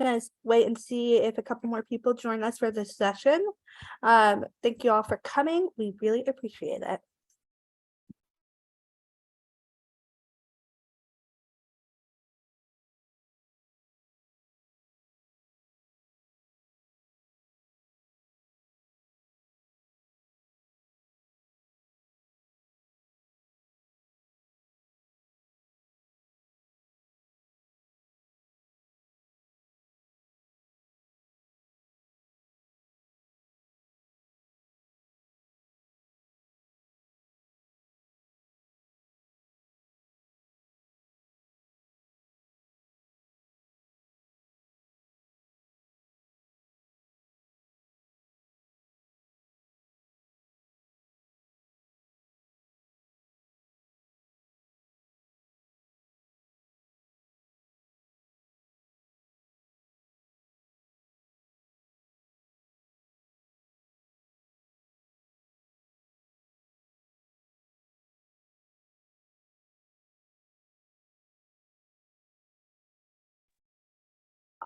gonna wait and see if a couple more people join us for this session. Thank you all for coming. We really appreciate it.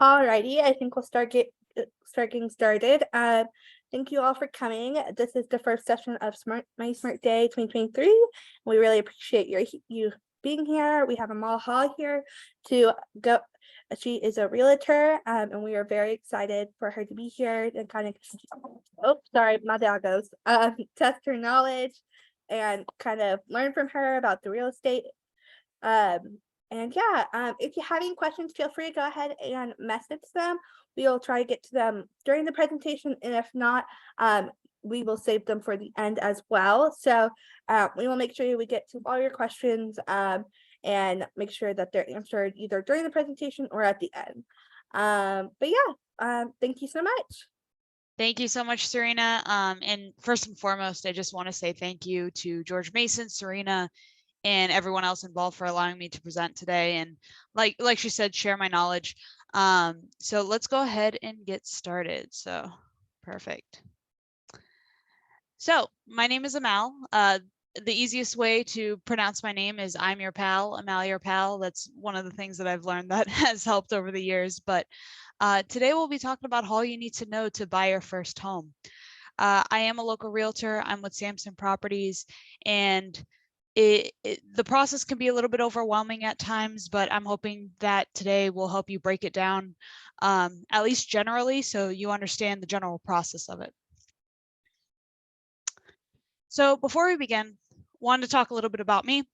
Alrighty, I think we'll start getting started. Thank you all for coming. This is the first session of Money Smart Day 2023. We really appreciate you being here. We have Amal Hall here to go. She is a realtor, and we are very excited for her to be here and kind of, oh, sorry, my dog goes, test her knowledge and kind of learn from her about the real estate. And yeah, if you have any questions, feel free to go ahead and message them. We'll try to get to them during the presentation, and if not, we will save them for the end as well. So we will make sure we get to all your questions and make sure that they're answered either during the presentation or at the end. But yeah, thank you so much. Thank you so much, Serena. And first and foremost, I just want to say thank you to George Mason, Serena, and everyone else involved for allowing me to present today. And like she said, share my knowledge. So let's go ahead and get started. So perfect. So my name is Amal. The easiest way to pronounce my name is I'm your pal, Amal your pal. That's one of the things that I've learned that has helped over the years. But today we'll be talking about all you need to know to buy your first home. I am a local realtor. I'm with Sampson Properties, and the process can be a little bit overwhelming at times, but I'm hoping that today will help you break it down, at least generally, so you understand the general process of it. So before we begin, wanted to talk a little bit about me,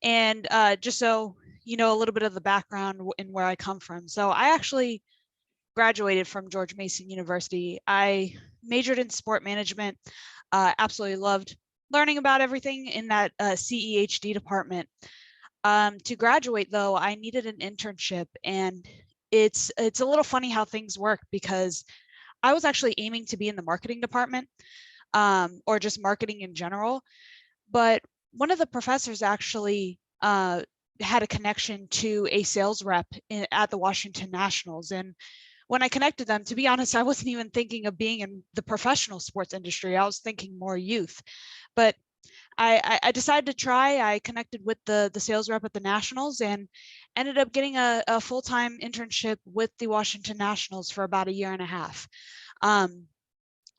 and just so you know a little bit of the background and where I come from. So I actually graduated from George Mason University. I majored in sport management, absolutely loved learning about everything in that CEHD department. To graduate though, I needed an internship, and it's a little funny how things work because I was actually aiming to be in the marketing department or just marketing in general. But one of the professors actually had a connection to a sales rep at the Washington Nationals. And when I connected them, to be honest, I wasn't even thinking of being in the professional sports industry. I was thinking more youth. But I decided to try. I connected with the sales rep at the Nationals and ended up getting a full-time internship with the Washington Nationals for about 1.5 years.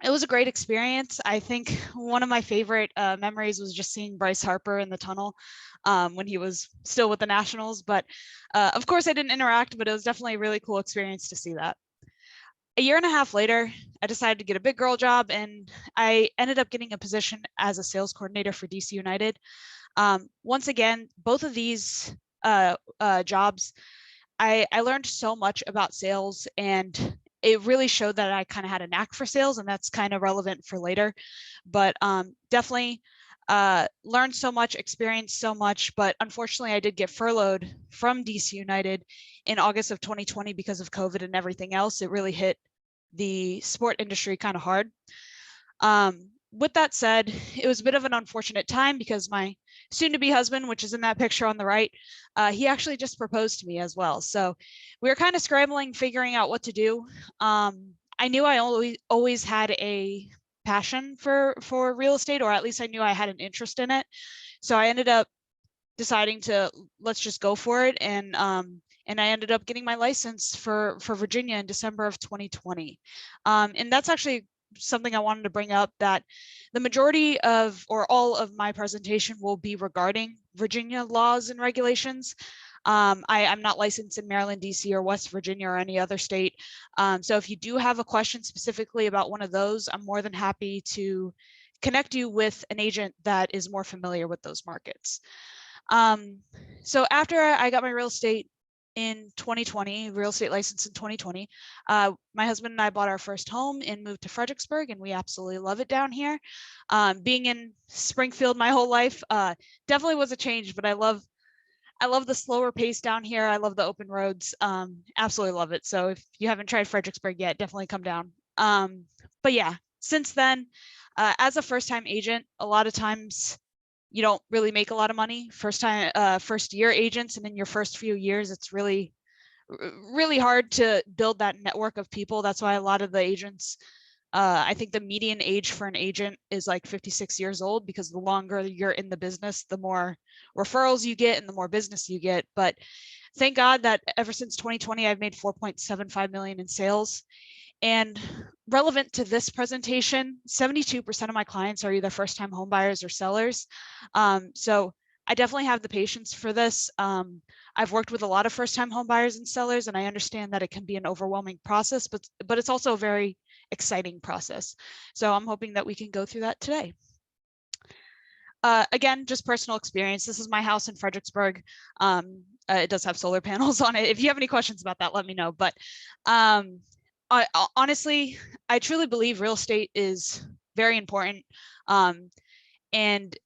It was a great experience. I think one of my favorite memories was just seeing Bryce Harper in the tunnel when he was still with the Nationals. But of course, I didn't interact, but it was definitely a really cool experience to see that. 1.5 years later, I decided to get a big girl job, and I ended up getting a position as a sales coordinator for DC United. Once again, both of these jobs, I learned so much about sales, and it really showed that I kind of had a knack for sales, and that's kind of relevant for later. But definitely learned so much, experienced so much, but unfortunately I did get furloughed from DC United in August of 2020 because of COVID and everything else. It really hit the sport industry kind of hard. With that said, it was a bit of an unfortunate time because my soon-to-be husband, which is in that picture on the right, he actually just proposed to me as well. So we were kind of scrambling, figuring out what to do. I knew I always had a passion for real estate, or at least I knew I had an interest in it. So I ended up deciding to let's just go for it. And and I ended up getting my license for Virginia in December of 2020. And that's actually something I wanted to bring up, that the majority of, or all of my presentation will be regarding Virginia laws and regulations. I'm not licensed in Maryland, DC, or West Virginia, or any other state. So if you do have a question specifically about one of those, I'm more than happy to connect you with an agent that is more familiar with those markets. So after I got my real estate in 2020, real estate license in 2020, my husband and I bought our first home and moved to Fredericksburg, and we absolutely love it down here. Being in Springfield my whole life definitely was a change, but I love the slower pace down here. I love the open roads. Absolutely love it. So if you haven't tried Fredericksburg yet, definitely come down. But yeah, since then, as a first-time agent, a lot of times you don't really make a lot of money. First year agents, and in your first few years, it's really hard to build that network of people. That's why a lot of the agents, I think the median age for an agent is like 56 years old, because the longer you're in the business, the more referrals you get and the more business you get. But thank God that ever since 2020, I've made 4.75 million in sales. And relevant to this presentation, 72% of my clients are either first-time home buyers or sellers. So I definitely have the patience for this. I've worked with a lot of first-time home buyers and sellers, and I understand that it can be an overwhelming process, but it's also a very exciting process. So I'm hoping that we can go through that today. Again, just personal experience. This is my house in Fredericksburg. It does have solar panels on it. If you have any questions about that, let me know. But honestly, I truly believe real estate is very important. And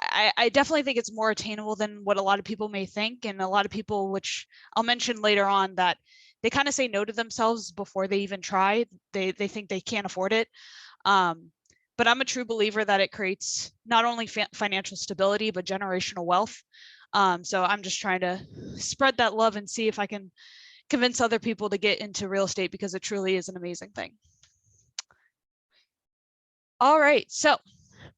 I definitely think it's more attainable than what a lot of people may think. And a lot of people, which I'll mention later on, that they kind of say no to themselves before they even try. They think they can't afford it. But I'm a true believer that it creates not only financial stability, but generational wealth. So I'm just trying to spread that love and see if I can convince other people to get into real estate, because it truly is an amazing thing. All right, so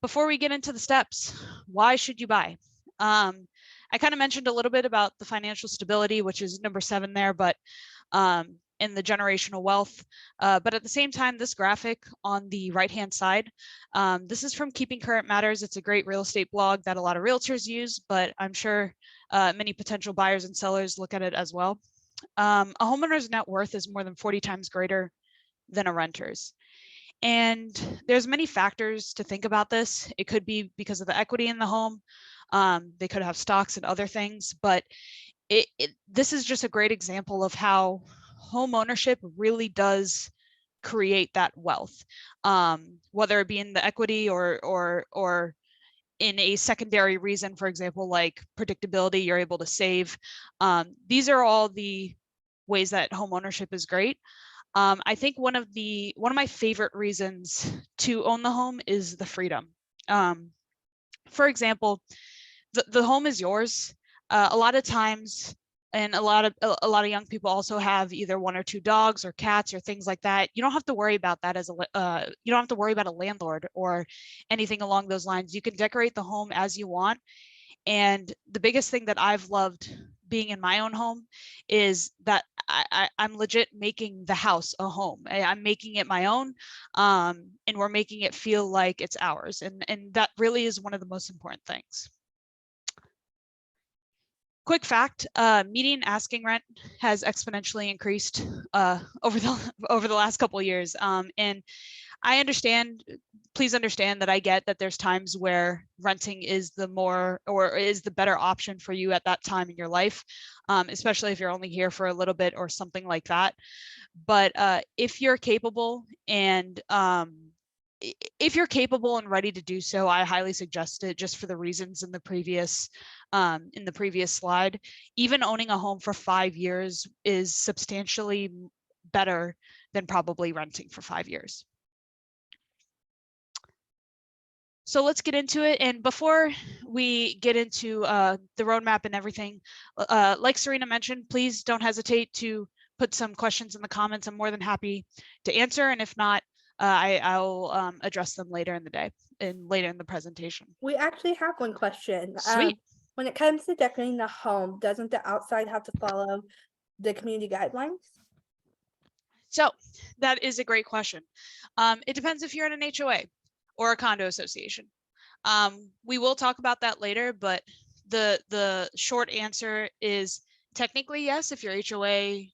before we get into the steps, why should you buy? I kind of mentioned a little bit about the financial stability, which is number 7 there, but in the generational wealth. But at the same time, this graphic on the right-hand side, this is from Keeping Current Matters. It's a great real estate blog that a lot of realtors use, but I'm sure many potential buyers and sellers look at it as well. A homeowner's net worth is more than 40 times greater than a renter's. And there's many factors to think about this. It could be because of the equity in the home. They could have stocks and other things, but this is just a great example of how home ownership really does create that wealth, whether it be in the equity or in a secondary reason, for example, like predictability, you're able to save. These are all the ways that home ownership is great. I think one of my favorite reasons to own the home is the freedom. For example, the home is yours. A lot of times, and a lot of young people also have either 1 or 2 dogs or cats or things like that. You don't have to worry about that as you don't have to worry about a landlord or anything along those lines. You can decorate the home as you want. And the biggest thing that I've loved being in my own home is that I'm legit making the house a home. I'm making it my own, and we're making it feel like it's ours. And that really is one of the most important things. Quick fact, median asking rent has exponentially increased over the last couple of years. And I understand, please understand that I get that there's times where renting is the better option for you at that time in your life, especially if you're only here for a little bit or something like that. But if you're capable and ready to do so, I highly suggest it, just for the reasons in the previous slide. Even owning a home for 5 years is substantially better than probably renting for 5 years. So let's get into it. And before we get into the roadmap and everything, like Serena mentioned, please don't hesitate to put some questions in the comments. I'm more than happy to answer. And if not, I'll address them later in the day and later in the presentation. We actually have one question. Sweet. When it comes to decorating the home, doesn't the outside have to follow the community guidelines? So that is a great question. It depends if you're in an HOA or a condo association. We will talk about that later, but the short answer is technically yes, if your HOA,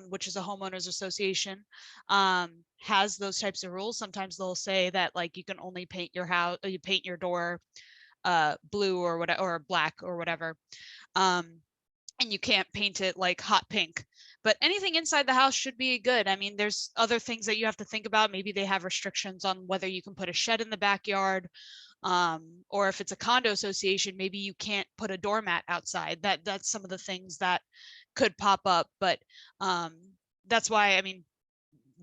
which is a homeowners association, has those types of rules. Sometimes they'll say that like you can only paint your house, you paint your door blue or whatever, or black or whatever. And you can't paint it like hot pink, but anything inside the house should be good. I mean, there's other things that you have to think about. Maybe they have restrictions on whether you can put a shed in the backyard, or if it's a condo association, maybe you can't put a doormat outside. That's some of the things that could pop up, but that's why, I mean,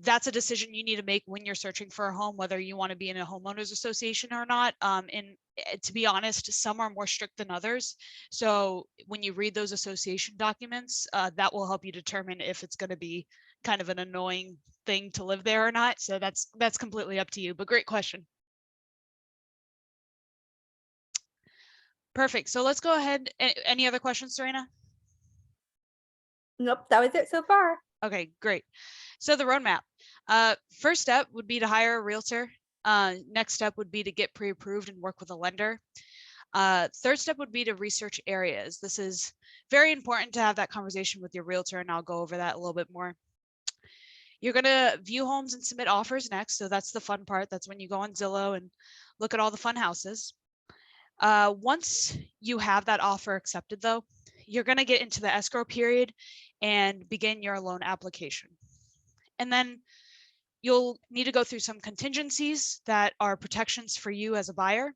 that's a decision you need to make when you're searching for a home, whether you want to be in a homeowners association or not. And to be honest, some are more strict than others. So when you read those association documents, that will help you determine if it's going to be kind of an annoying thing to live there or not. So that's completely up to you, but great question. Perfect. So let's go ahead. Any other questions, Serena? Nope, that was it so far. Okay, great. So the roadmap. First step would be to hire a realtor. Next step would be to get pre-approved and work with a lender. Third step would be to research areas. This is very important to have that conversation with your realtor, and I'll go over that a little bit more. You're going to view homes and submit offers next. So that's the fun part. That's when you go on Zillow and look at all the fun houses. Once you have that offer accepted, though, you're going to get into the escrow period and begin your loan application. And then you'll need to go through some contingencies that are protections for you as a buyer.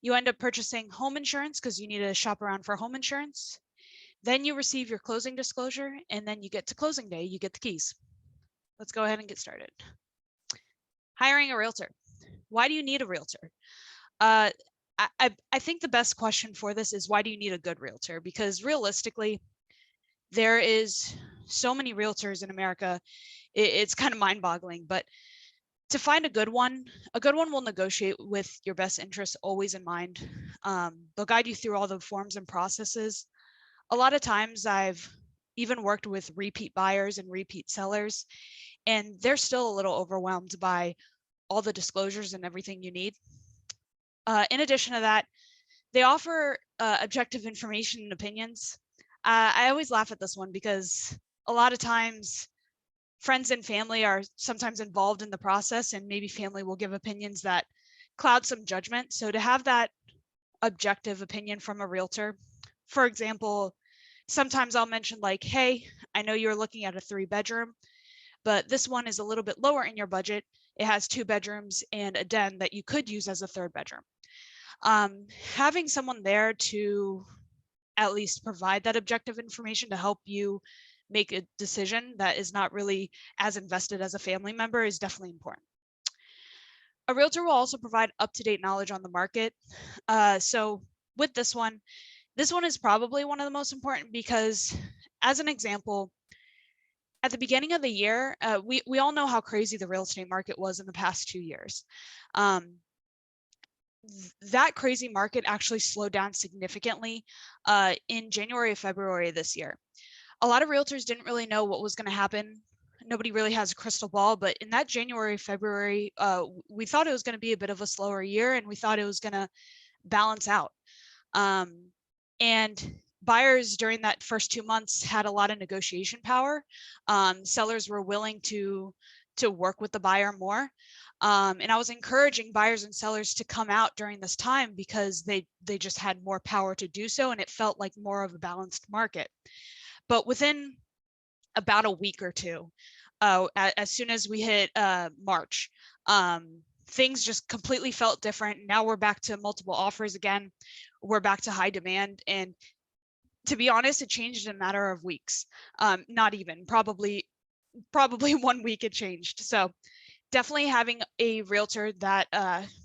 You end up purchasing home insurance because you need to shop around for home insurance. Then you receive your closing disclosure, and then you get to closing day, you get the keys. Let's go ahead and get started. Hiring a realtor. Why do you need a realtor? I think the best question for this is, why do you need a good realtor? Because realistically, there is so many realtors in America. It's kind of mind-boggling, but to find a good one will negotiate with your best interests always in mind. They'll guide you through all the forms and processes. A lot of times I've even worked with repeat buyers and repeat sellers, and they're still a little overwhelmed by all the disclosures and everything you need. In addition to that, they offer objective information and opinions. I always laugh at this one because a lot of times friends and family are sometimes involved in the process, and maybe family will give opinions that cloud some judgment. So to have that objective opinion from a realtor, for example, sometimes I'll mention like, hey, I know you're looking at a 3-bedroom, but this one is a little bit lower in your budget. It has 2 bedrooms and a den that you could use as a 3rd bedroom. Having someone there to at least provide that objective information to help you make a decision that is not really as invested as a family member is definitely important. A realtor will also provide up-to-date knowledge on the market. So with this one is probably one of the most important because, as an example, at the beginning of the year, we all know how crazy the real estate market was in the past 2 years. That crazy market actually slowed down significantly in January or February of this year. A lot of realtors didn't really know what was going to happen. Nobody really has a crystal ball, but in that January, February, we thought it was going to be a bit of a slower year, and we thought it was going to balance out. And buyers during that first 2 months had a lot of negotiation power. Sellers were willing to work with the buyer more. And I was encouraging buyers and sellers to come out during this time because they just had more power to do so, and it felt like more of a balanced market. But within about a week or two, as soon as we hit March, things just completely felt different. Now we're back to multiple offers again. We're back to high demand. And to be honest, it changed in a matter of weeks. Not even, probably 1 week it changed. So definitely having a realtor that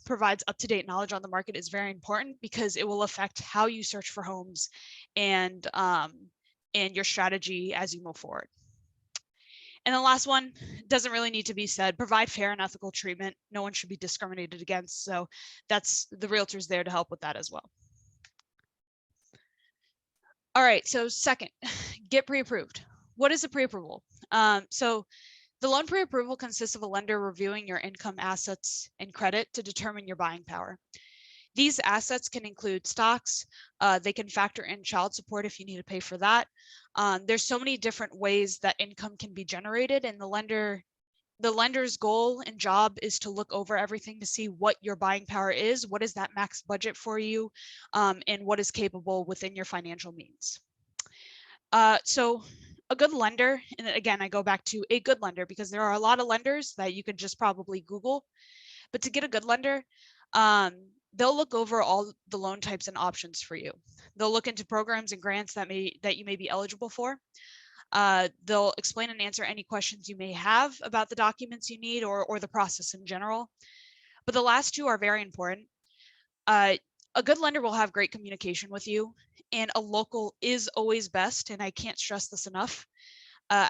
provides up-to-date knowledge on the market is very important because it will affect how you search for homes and your strategy as you move forward. And the last one doesn't really need to be said. Provide fair and ethical treatment. No one should be discriminated against. So that's the realtor's there to help with that as well. All right, so second, get pre-approved. What is a pre-approval? So the loan pre-approval consists of a lender reviewing your income, assets, and credit to determine your buying power. These assets can include stocks. They can factor in child support if you need to pay for that. There's so many different ways that income can be generated, and the lender's goal and job is to look over everything to see what your buying power is, what is that max budget for you, and what is capable within your financial means. So a good lender, and again, I go back to a good lender because there are a lot of lenders that you can just probably Google, but to get a good lender, they'll look over all the loan types and options for you. They'll look into programs and grants that you may be eligible for. They'll explain and answer any questions you may have about the documents you need or the process in general. But the last two are very important. A good lender will have great communication with you, and a local is always best, and I can't stress this enough. I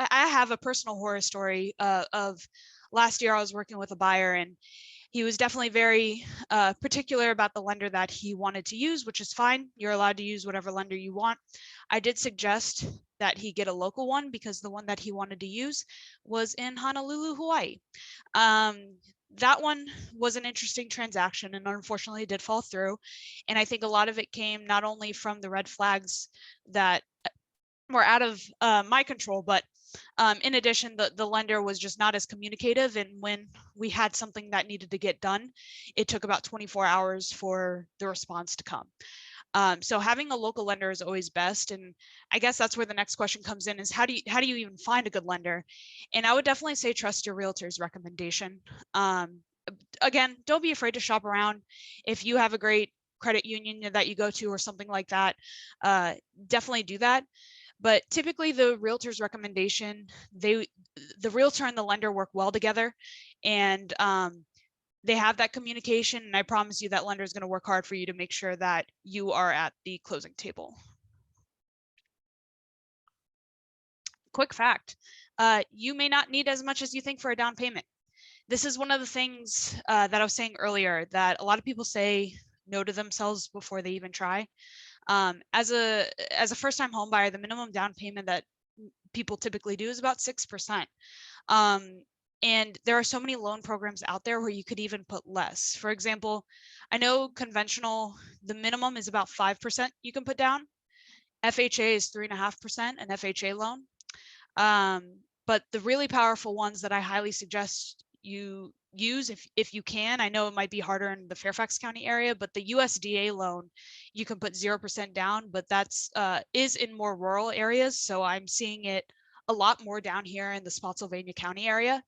have a personal horror story of last year. I was working with a buyer, and he was definitely very particular about the lender that he wanted to use, which is fine. You're allowed to use whatever lender you want. I did suggest that he get a local one because the one that he wanted to use was in Honolulu, Hawaii. That one was an interesting transaction, and unfortunately it did fall through. And I think a lot of it came not only from the red flags that were out of my control, but in addition, the lender was just not as communicative. And when we had something that needed to get done, it took about 24 hours for the response to come. So having a local lender is always best. And I guess that's where the next question comes in, is how do you even find a good lender? And I would definitely say trust your realtor's recommendation. Again, don't be afraid to shop around. If you have a great credit union that you go to or something like that, definitely do that. But typically the realtor's recommendation, the realtor and the lender work well together, and they have that communication. And I promise you that lender is going to work hard for you to make sure that you are at the closing table. Quick fact, you may not need as much as you think for a down payment. This is one of the things that I was saying earlier, that a lot of people say no to themselves before they even try. As a first-time home buyer, the minimum down payment that people typically do is about 6%. And there are so many loan programs out there where you could even put less. For example, I know conventional, the minimum is about 5% you can put down. FHA is 3.5%, an FHA loan. But the really powerful ones that I highly suggest you use if you can, I know it might be harder in the Fairfax County area, but the USDA loan, you can put 0% down, but that's is in more rural areas. So I'm seeing it a lot more down here in the Spotsylvania County area.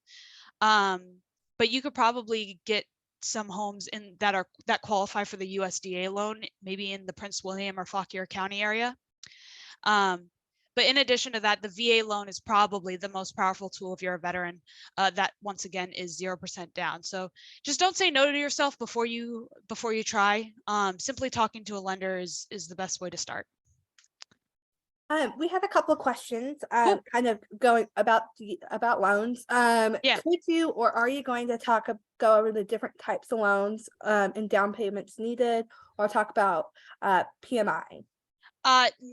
But you could probably get some homes in that qualify for the USDA loan, maybe in the Prince William or Fauquier County area. But in addition to that, the VA loan is probably the most powerful tool if you're a veteran. That once again is 0% down. So just don't say no to yourself before you try. Simply talking to a lender is the best way to start. We have a couple of questions, Cool. kind of going about loans. Yeah. Could you, or are you going to go over the different types of loans, and down payments needed, or talk about PMI?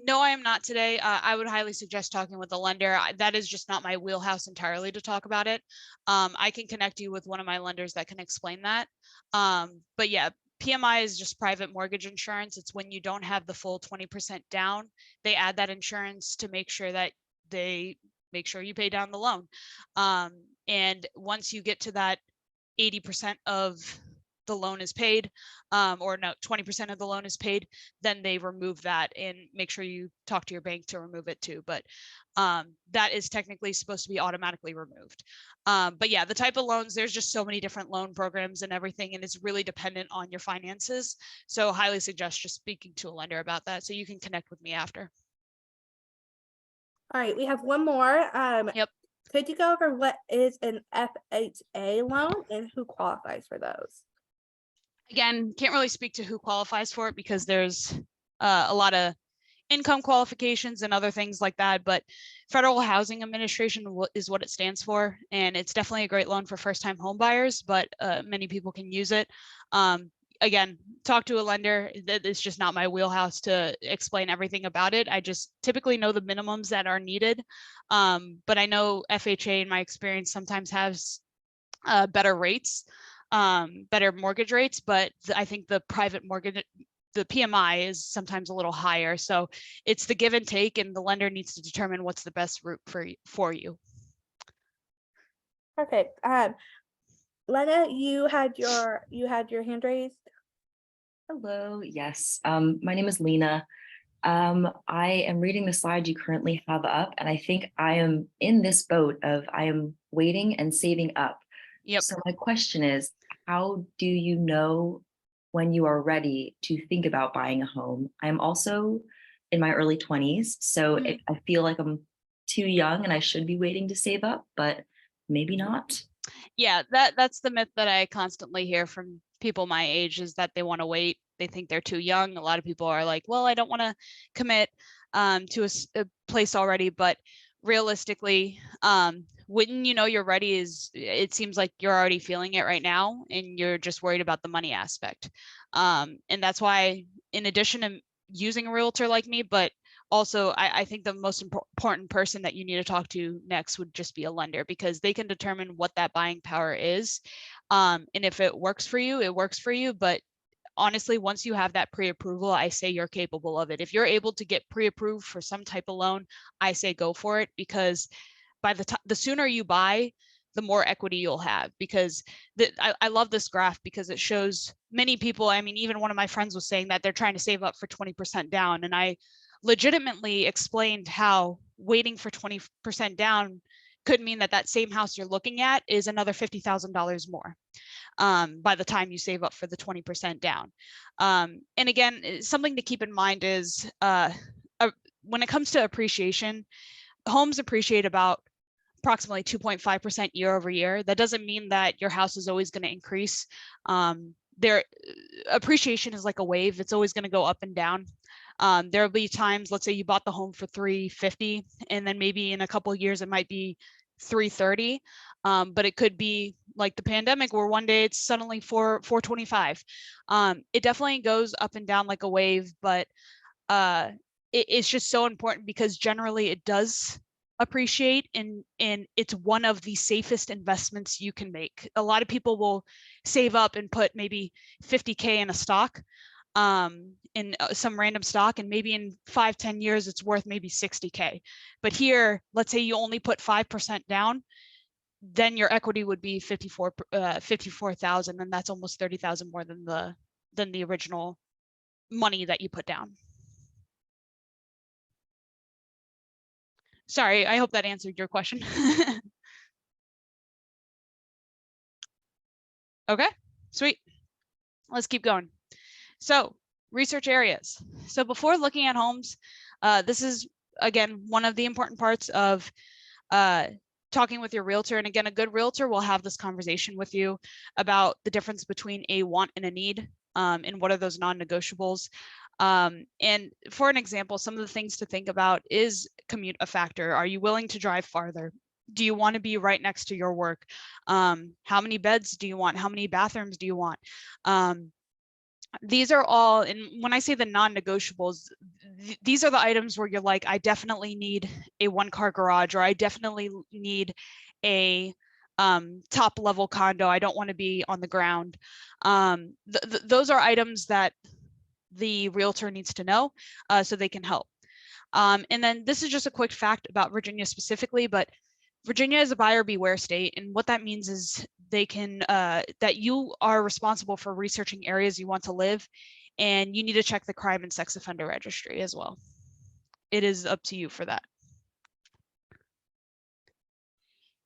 No, I am not today. I would highly suggest talking with a lender. That is just not my wheelhouse entirely to talk about it. I can connect you with one of my lenders that can explain that. But yeah, PMI is just private mortgage insurance. It's when you don't have the full 20% down. They add that insurance to make sure that they make sure you pay down the loan. And once you get to that 80% of the loan is paid, or no, 20% of the loan is paid, then they remove that, and make sure you talk to your bank to remove it too. But that is technically supposed to be automatically removed. But yeah, the type of loans, there's just so many different loan programs and everything, and it's really dependent on your finances. So highly suggest just speaking to a lender about that, so you can connect with me after. All right, we have one more. Yep. Could you go over what is an FHA loan and who qualifies for those? Again, can't really speak to who qualifies for it because there's a lot of income qualifications and other things like that, but Federal Housing Administration is what it stands for, and it's definitely a great loan for first-time home buyers, but many people can use it. again, talk to a lender. That it's just not my wheelhouse to explain everything about it. I just typically know the minimums that are needed. But I know FHA in my experience sometimes has better rates, better mortgage rates, but I think the private mortgage, the PMI is sometimes a little higher. So it's the give and take, and the lender needs to determine what's the best route for you. Perfect. Lena, you had your hand raised. Hello, yes. My name is Lena. I am reading the slide you currently have up, and I think I am in this boat of I am waiting and saving up. Yep. So my question is, how do you know when you are ready to think about buying a home? I'm also in my early 20s, so I feel like I'm too young and I should be waiting to save up, but maybe not. Yeah, that's the myth that I constantly hear from people my age, is that they want to wait. They think they're too young. A lot of people are like, well, I don't want to commit to a place already, but realistically, when you know you're ready, it seems like you're already feeling it right now, and you're just worried about the money aspect. And that's why, in addition to using a realtor like me, but also I think the most important person that you need to talk to next would just be a lender, because they can determine what that buying power is. And if it works for you, it works for you. But honestly, once you have that pre-approval, I say you're capable of it. If you're able to get pre-approved for some type of loan, I say go for it, because by the sooner you buy, the more equity you'll have. Because I love this graph, because it shows many people, I mean, even one of my friends was saying that they're trying to save up for 20% down. And I legitimately explained how waiting for 20% down could mean that that same house you're looking at is another $50,000 more by the time you save up for the 20% down. And again, something to keep in mind is when it comes to appreciation, homes appreciate about approximately 2.5% year over year. That doesn't mean that your house is always going to increase. Their appreciation is like a wave. It's always going to go up and down. There'll be times, let's say you bought the home for $350, and then maybe in a couple of years it might be $330. But it could be like the pandemic, where one day it's suddenly $425. It definitely goes up and down like a wave, but it's just so important, because generally it does appreciate, and it's one of the safest investments you can make. A lot of people will save up and put maybe 50K in a stock, in some random stock, and maybe in 5-10 years it's worth maybe 60K. But here, let's say you only put 5% down, then your equity would be 54,000, and that's almost 30,000 more than the original money that you put down. Sorry, I hope that answered your question. Okay, sweet. Let's keep going. So, research areas. So before looking at homes, this is, again, one of the important parts of talking with your realtor. And again, a good realtor will have this conversation with you about the difference between a want and a need, and what are those non-negotiables. And for an example, some of the things to think about is commute a factor. Are you willing to drive farther? Do you want to be right next to your work? How many beds do you want? How many bathrooms do you want? These are all, and when I say the non-negotiables, these are the items where you're like, I definitely need a one-car garage, or I definitely need a top level condo. I don't want to be on the ground. Those are items that the realtor needs to know, so they can help. And then this is just a quick fact about Virginia specifically, but Virginia is a buyer beware state. And what that means is they can, that you are responsible for researching areas you want to live, and you need to check the crime and sex offender registry as well. It is up to you for that.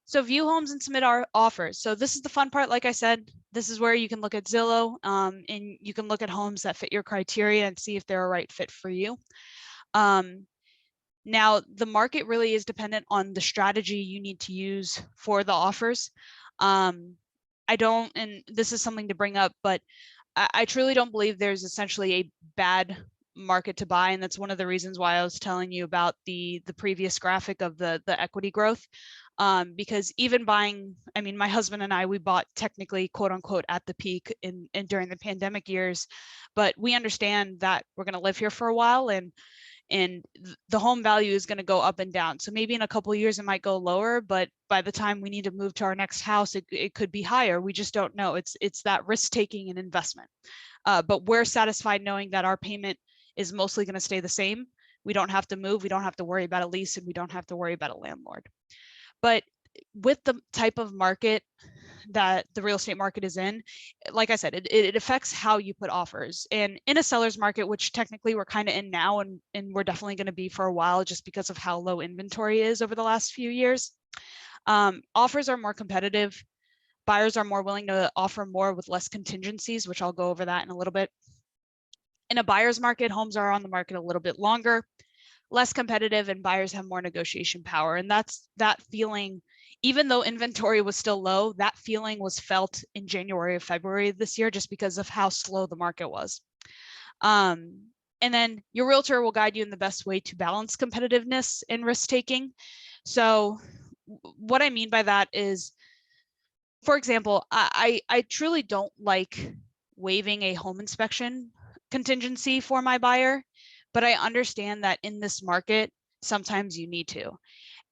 So view homes and submit our offers. So this is the fun part. Like I said, this is where you can look at Zillow, and you can look at homes that fit your criteria and see if they're a right fit for you. Now, the market really is dependent on the strategy you need to use for the offers. I don't, and this is something to bring up, but I truly don't believe there's essentially a bad market to buy. And that's one of the reasons why I was telling you about the previous graphic of the equity growth. Because even buying, I mean, my husband and I, we bought technically quote unquote at the peak in during the pandemic years, but we understand that we're going to live here for a while, and the home value is going to go up and down. So maybe in a couple of years it might go lower, but by the time we need to move to our next house, it could be higher. We just don't know. It's that risk taking and investment. But we're satisfied knowing that our payment is mostly going to stay the same. We don't have to move. We don't have to worry about a lease, and we don't have to worry about a landlord. But with the type of market that the real estate market is in, like I said, it affects how you put offers. And in a seller's market, which technically we're kind of in now, and we're definitely going to be for a while just because of how low inventory is over the last few years, offers are more competitive. Buyers are more willing to offer more with less contingencies, which I'll go over that in a little bit. In a buyer's market, homes are on the market a little bit longer, less competitive, and buyers have more negotiation power. And that's that feeling, even though inventory was still low, that feeling was felt in January or February of this year, just because of how slow the market was. And then your realtor will guide you in the best way to balance competitiveness and risk taking. So what I mean by that is, for example, I truly don't like waiving a home inspection contingency for my buyer, but I understand that in this market, sometimes you need to.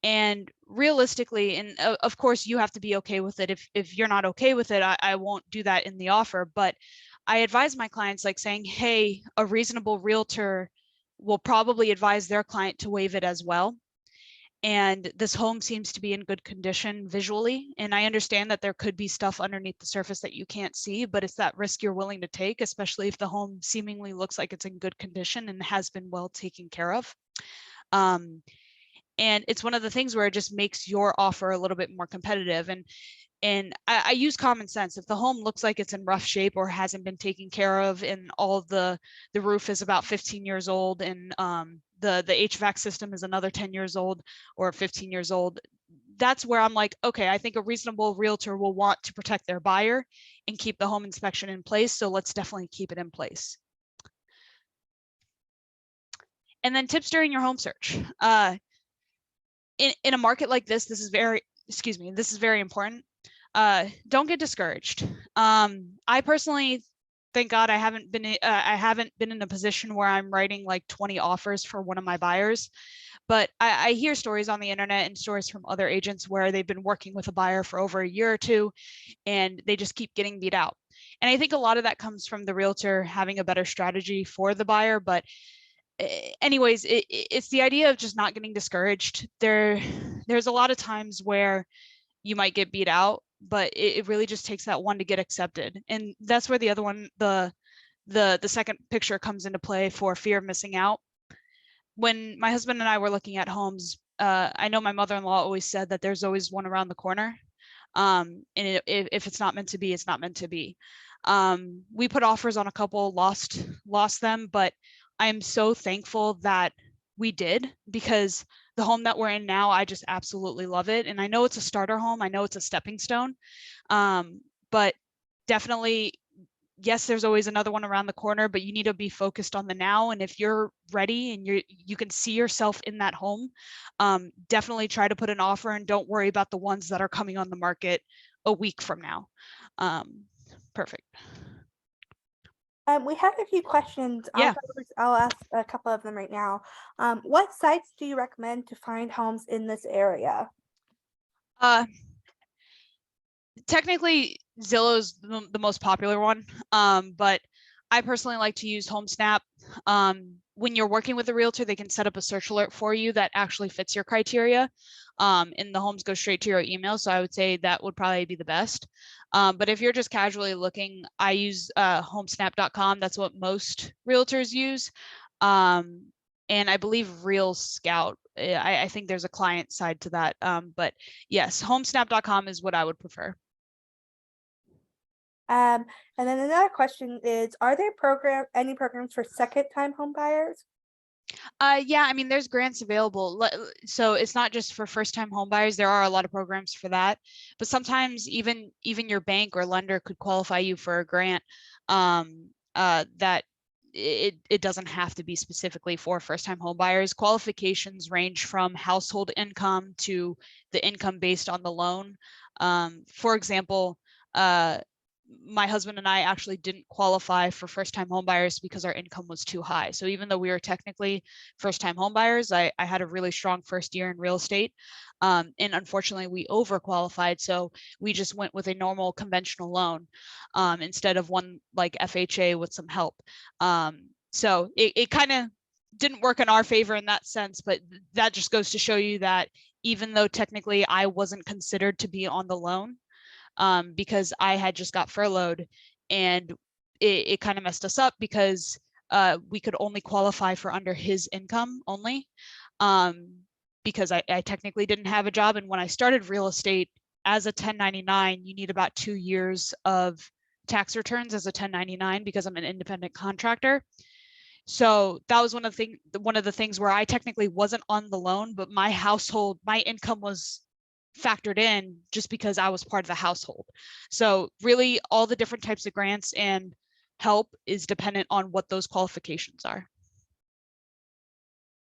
And realistically, and of course, you have to be okay with it. If you're not okay with it, I won't do that in the offer. But I advise my clients, like saying, hey, a reasonable realtor will probably advise their client to waive it as well. And this home seems to be in good condition visually. And I understand that there could be stuff underneath the surface that you can't see, but it's that risk you're willing to take, especially if the home seemingly looks like it's in good condition and has been well taken care of. And it's one of the things where it just makes your offer a little bit more competitive. And I use common sense. If the home looks like it's in rough shape or hasn't been taken care of, and all of the roof is about 15 years old, and the HVAC system is another 10 years old or 15 years old, that's where I'm like, okay, I think a reasonable realtor will want to protect their buyer and keep the home inspection in place. So let's definitely keep it in place. And then tips during your home search. In a market like this, this is very important. Don't get discouraged. I personally, thank God, I haven't been in a position where I'm writing like 20 offers for one of my buyers, but I hear stories on the internet and stories from other agents where they've been working with a buyer for over a year or two, and they just keep getting beat out. And I think a lot of that comes from the realtor having a better strategy for the buyer. But anyways, it's the idea of just not getting discouraged. There's a lot of times where you might get beat out, but it really just takes that one to get accepted. And that's where the other one, the second picture, comes into play for fear of missing out. When my husband and I were looking at homes, I know my mother-in-law always said that there's always one around the corner. And if it's not meant to be, it's not meant to be. We put offers on a couple, lost them, but I am so thankful that we did, because the home that we're in now, I just absolutely love it. And I know it's a starter home. I know it's a stepping stone. But definitely, yes, there's always another one around the corner, but you need to be focused on the now. And if you're ready and you can see yourself in that home, definitely try to put an offer, and don't worry about the ones that are coming on the market a week from now. Perfect. We have a few questions. Yeah. I'll ask a couple of them right now. What sites do you recommend to find homes in this area? Technically, Zillow's the most popular one, but I personally like to use HomeSnap. When you're working with a realtor, they can set up a search alert for you that actually fits your criteria, and the homes go straight to your email. So I would say that would probably be the best. But if you're just casually looking, I use homesnap.com. That's what most realtors use. And I believe Real Scout. I think there's a client side to that. But yes, homesnap.com is what I would prefer. And then another question is, are there any programs for second-time home buyers? Yeah, I mean, there's grants available. So it's not just for first-time home buyers. There are a lot of programs for that. But sometimes even your bank or lender could qualify you for a grant that it doesn't have to be specifically for first-time home buyers. Qualifications range from household income to the income based on the loan. For example, my husband and I actually didn't qualify for first-time home buyers because our income was too high. So even though we were technically first-time home buyers, I had a really strong first year in real estate. And unfortunately, we overqualified. So we just went with a normal conventional loan instead of one like FHA with some help. So it kind of didn't work in our favor in that sense, but that just goes to show you that even though technically I wasn't considered to be on the loan, because I had just got furloughed, and it kind of messed us up because we could only qualify for under his income only, because I technically didn't have a job. And when I started real estate as a 1099, you need about 2 years of tax returns as a 1099 because I'm an independent contractor. So that was one of the things where I technically wasn't on the loan, but my income was factored in just because I was part of the household. So really all the different types of grants and help is dependent on what those qualifications are.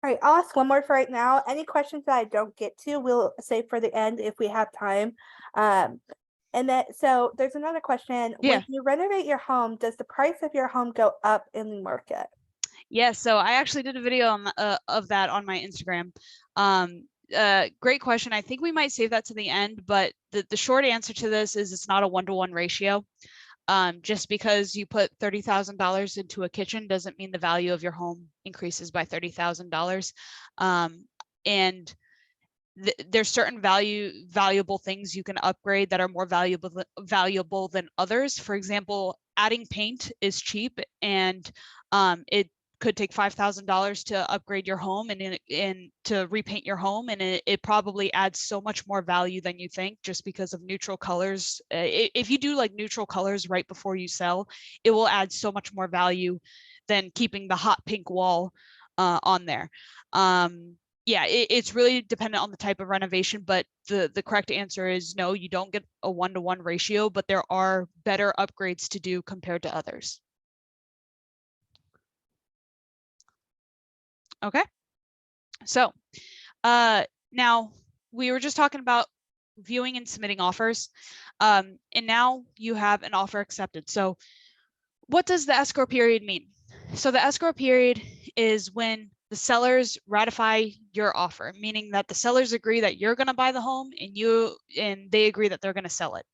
All right, I'll ask one more for right now. Any questions that I don't get to, we'll save for the end if we have time. And then, so there's another question. Yeah. When you renovate your home, does the price of your home go up in the market? Yeah, so I actually did a video on, of that on my Instagram. Great question. I think we might save that to the end, but the short answer to this is it's not a 1-to-1 ratio. Just because you put $30,000 into a kitchen doesn't mean the value of your home increases by $30,000. And there's certain valuable things you can upgrade that are more valuable than others. For example, adding paint is cheap, and it could take $5,000 to upgrade your home and to repaint your home, and it probably adds so much more value than you think just because of neutral colors. If you do like neutral colors right before you sell, it will add so much more value than keeping the hot pink wall on there. Yeah, it's really dependent on the type of renovation, but the correct answer is no, you don't get a 1-to-1 ratio, but there are better upgrades to do compared to others. Okay, so now we were just talking about viewing and submitting offers, and now you have an offer accepted. So what does the escrow period mean? So the escrow period is when the sellers ratify your offer, meaning that the sellers agree that you're going to buy the home and they agree that they're going to sell it.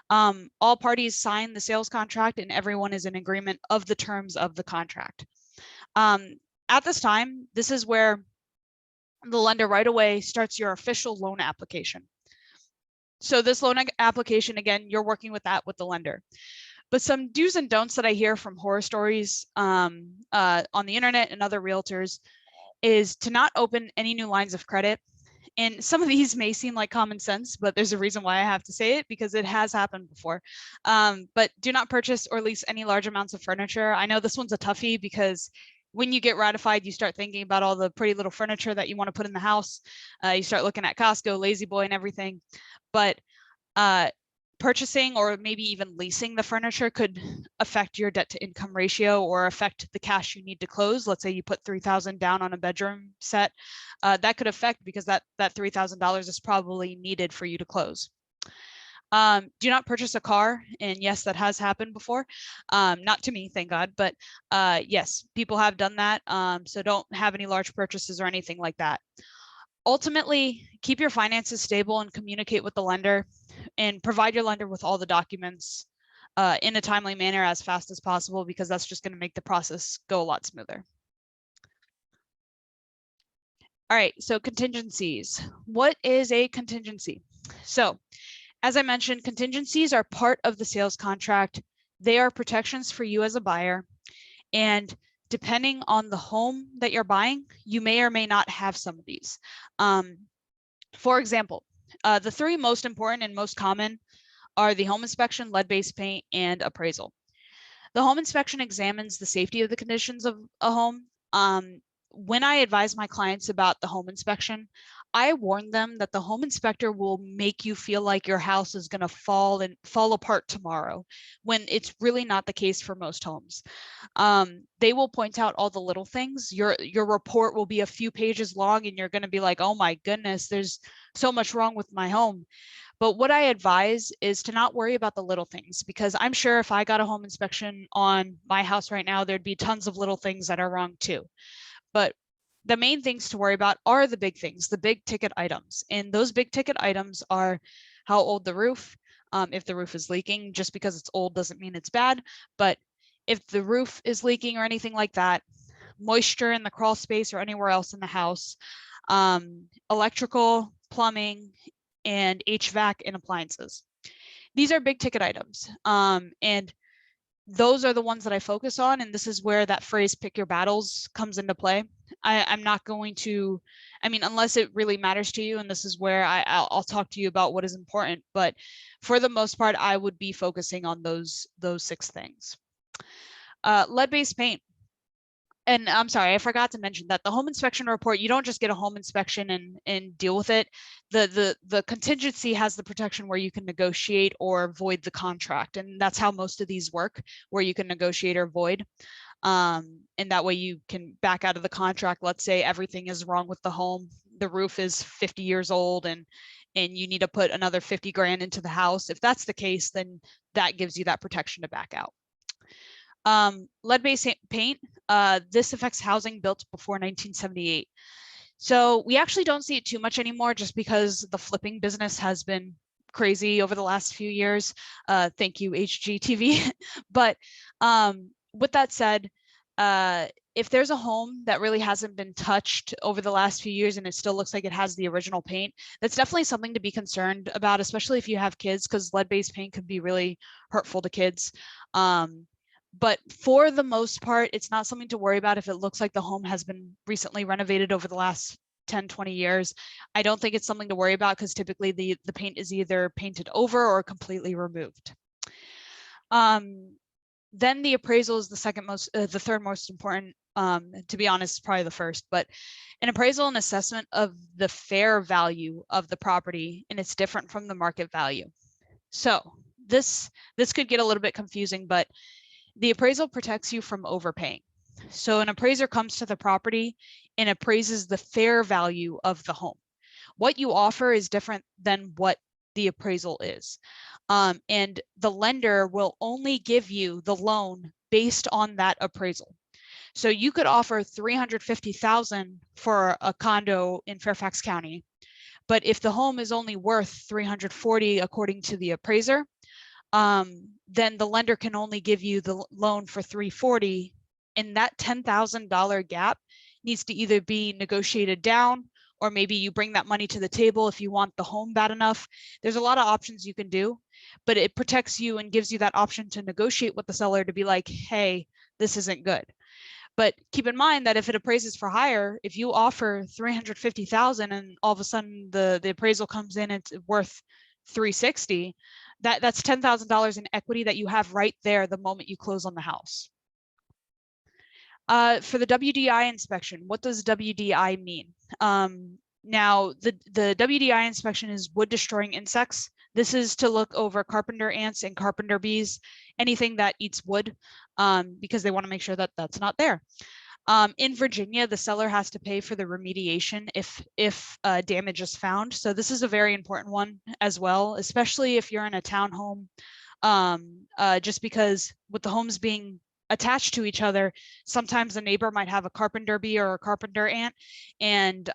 All parties sign the sales contract and everyone is in agreement of the terms of the contract. At this time, this is where the lender right away starts your official loan application. So this loan application, again, you're working with that with the lender. But some do's and don'ts that I hear from horror stories on the internet and other realtors is to not open any new lines of credit. And some of these may seem like common sense, but there's a reason why I have to say it because it has happened before. But do not purchase or lease any large amounts of furniture. I know this one's a toughie because when you get ratified, you start thinking about all the pretty little furniture that you want to put in the house. You start looking at Costco, Lazy Boy, and everything. But purchasing or maybe even leasing the furniture could affect your debt to income ratio or affect the cash you need to close. Let's say you put $3,000 down on a bedroom set. That could affect because that $3,000 is probably needed for you to close. Do not purchase a car. And yes, that has happened before. Not to me, thank God, but yes, people have done that. So don't have any large purchases or anything like that. Ultimately, keep your finances stable and communicate with the lender and provide your lender with all the documents in a timely manner as fast as possible, because that's just going to make the process go a lot smoother. All right, so contingencies. What is a contingency? So as I mentioned, contingencies are part of the sales contract. They are protections for you as a buyer. And depending on the home that you're buying, you may or may not have some of these. For example, the 3 most important and most common are the home inspection, lead-based paint, and appraisal. The home inspection examines the safety of the conditions of a home. When I advise my clients about the home inspection, I warned them that the home inspector will make you feel like your house is going to fall apart tomorrow, when it's really not the case for most homes. They will point out all the little things. Your report will be a few pages long, and you're going to be like, oh my goodness, there's so much wrong with my home. But what I advise is to not worry about the little things, because I'm sure if I got a home inspection on my house right now, there'd be tons of little things that are wrong too. But the main things to worry about are the big things, the big ticket items. And those big ticket items are how old the roof, if the roof is leaking. Just because it's old doesn't mean it's bad, but if the roof is leaking or anything like that, moisture in the crawl space or anywhere else in the house, electrical, plumbing, and HVAC and appliances. These are big ticket items. And those are the ones that I focus on. And this is where that phrase, pick your battles, comes into play. I'm not going to, I mean, unless it really matters to you, and this is where I'll talk to you about what is important. But for the most part, I would be focusing on those 6 things. Lead-based paint. And I'm sorry, I forgot to mention that the home inspection report, you don't just get a home inspection and deal with it. The contingency has the protection where you can negotiate or void the contract. And that's how most of these work, where you can negotiate or void. And that way you can back out of the contract. Let's say everything is wrong with the home. The roof is 50 years old and you need to put another 50 grand into the house. If that's the case, then that gives you that protection to back out. Lead-based paint, this affects housing built before 1978. So we actually don't see it too much anymore, just because the flipping business has been crazy over the last few years. Thank you, HGTV. But with that said, if there's a home that really hasn't been touched over the last few years and it still looks like it has the original paint, that's definitely something to be concerned about, especially if you have kids, because lead-based paint can be really hurtful to kids. But for the most part, it's not something to worry about if it looks like the home has been recently renovated over the last 10, 20 years. I don't think it's something to worry about, because typically the paint is either painted over or completely removed. Then the appraisal is the third most important. To be honest, probably the first, but an appraisal and assessment of the fair value of the property, and it's different from the market value. So this could get a little bit confusing, but the appraisal protects you from overpaying. So an appraiser comes to the property and appraises the fair value of the home. What you offer is different than what the appraisal is. And the lender will only give you the loan based on that appraisal. So you could offer $350,000 for a condo in Fairfax County, but if the home is only worth $340,000 according to the appraiser, then the lender can only give you the loan for $340,000, and that $10,000 gap needs to either be negotiated down, or maybe you bring that money to the table if you want the home bad enough. There's a lot of options you can do, but it protects you and gives you that option to negotiate with the seller to be like, hey, this isn't good. But keep in mind that if it appraises for higher, if you offer $350,000 and all of a sudden the appraisal comes in, it's worth $360,000, that's $10,000 in equity that you have right there the moment you close on the house. For the WDI inspection, what does WDI mean? Now, the WDI inspection is wood destroying insects. This is to look over carpenter ants and carpenter bees, anything that eats wood, because they want to make sure that that's not there. In Virginia, the seller has to pay for the remediation if damage is found. So this is a very important one as well, especially if you're in a townhome, just because with the homes being attached to each other, sometimes a neighbor might have a carpenter bee or a carpenter ant, and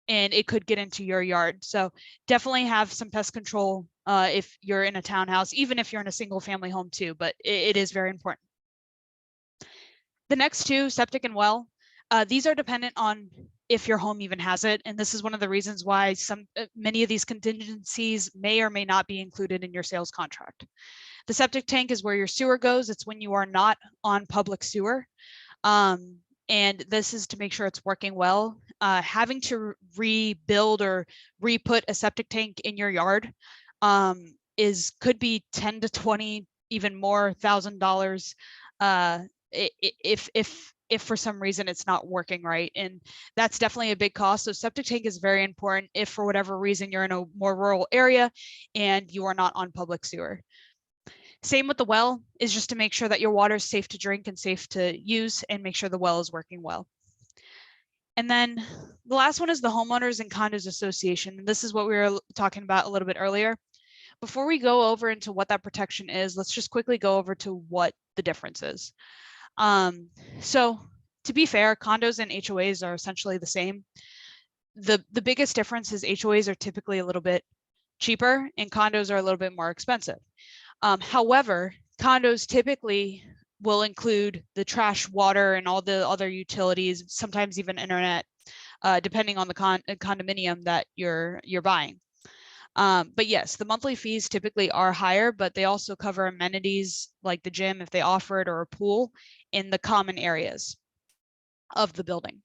it could get into your yard. So definitely have some pest control if you're in a townhouse, even if you're in a single family home too, but it is very important. The next two, septic and well, these are dependent on if your home even has it. And this is one of the reasons why many of these contingencies may or may not be included in your sales contract. The septic tank is where your sewer goes. It's when you are not on public sewer. And this is to make sure it's working well. Having to rebuild or re-put a septic tank in your yard could be 10 to 20, even more $1,000 if if for some reason it's not working right. And that's definitely a big cost. So septic tank is very important if for whatever reason you're in a more rural area and you are not on public sewer. Same with the well, is just to make sure that your water is safe to drink and safe to use, and make sure the well is working well. And then the last one is the Homeowners and Condos Association. And this is what we were talking about a little bit earlier. Before we go over into what that protection is, let's just quickly go over to what the difference is. So to be fair, condos and HOAs are essentially the same. The biggest difference is HOAs are typically a little bit cheaper and condos are a little bit more expensive. However, condos typically will include the trash, water, and all the other utilities, sometimes even internet, depending on the condominium that you're buying. But yes, the monthly fees typically are higher, but they also cover amenities like the gym if they offer it, or a pool in the common areas of the building.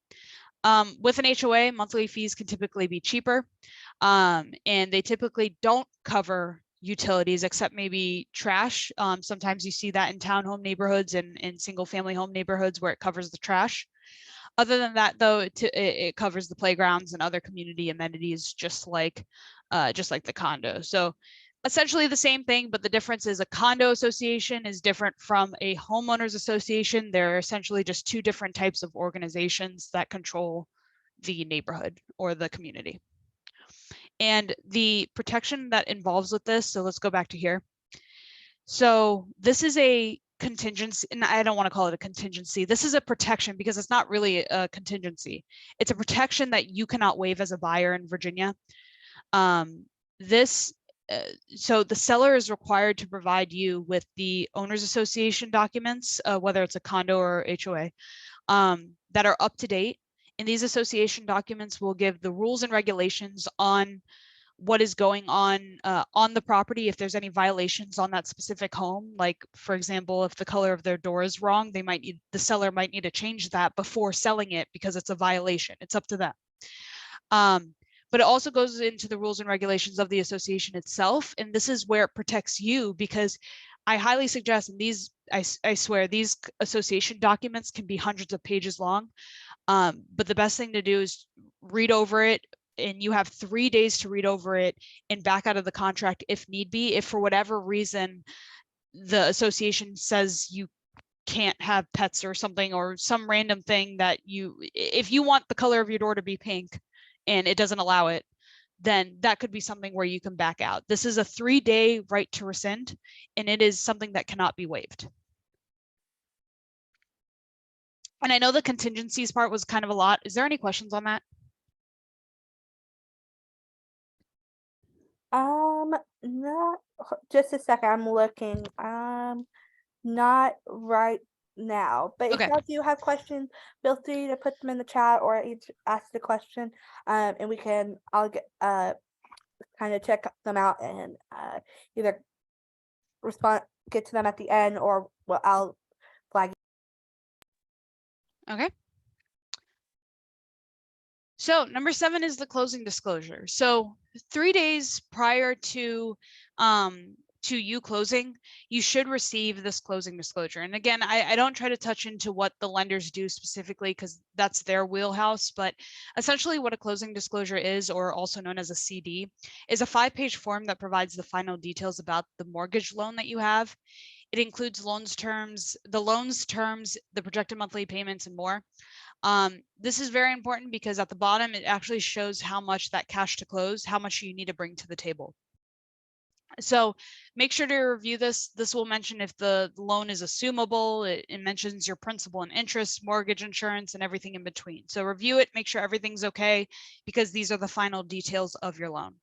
With an HOA, monthly fees can typically be cheaper, and they typically don't cover utilities except maybe trash. Sometimes you see that in townhome neighborhoods and in single family home neighborhoods where it covers the trash. Other than that, though, it covers the playgrounds and other community amenities, just like the condo. So essentially the same thing, but the difference is a condo association is different from a homeowners association. They're essentially just two different types of organizations that control the neighborhood or the community. And the protection that involves with this, so let's go back to here. So this is a contingency, and I don't want to call it a contingency. This is a protection because it's not really a contingency. It's a protection that you cannot waive as a buyer in Virginia. So the seller is required to provide you with the owners association documents, whether it's a condo or HOA, that are up to date. And these association documents will give the rules and regulations on what is going on the property. If there's any violations on that specific home, like for example, if the color of their door is wrong, the seller might need to change that before selling it because it's a violation. It's up to them. But it also goes into the rules and regulations of the association itself. And this is where it protects you, because I highly suggest, and these, I swear, these association documents can be hundreds of pages long. But the best thing to do is read over it, and you have 3 days to read over it and back out of the contract if need be. If for whatever reason the association says you can't have pets or something, or some random thing that if you want the color of your door to be pink and it doesn't allow it, then that could be something where you can back out. This is a 3-day right to rescind, and it is something that cannot be waived. And I know the contingencies part was kind of a lot. Is there any questions on that? Not just a second. I'm looking. Not right now. But if Okay. y'all do have questions, feel free to put them in the chat or ask the question. And I'll get kind of check them out and either get to them at the end, or I'll flag. Okay. So number 7 is the closing disclosure. So 3 days prior to you closing, you should receive this closing disclosure. And again, I don't try to touch into what the lenders do specifically because that's their wheelhouse, but essentially what a closing disclosure is, or also known as a CD, is a 5-page form that provides the final details about the mortgage loan that you have. It includes the loan's terms, the projected monthly payments, and more. This is very important because at the bottom, it actually shows how much that cash to close, how much you need to bring to the table. So make sure to review this. This will mention if the loan is assumable. It mentions your principal and interest, mortgage insurance, and everything in between. So review it, make sure everything's okay, because these are the final details of your loan.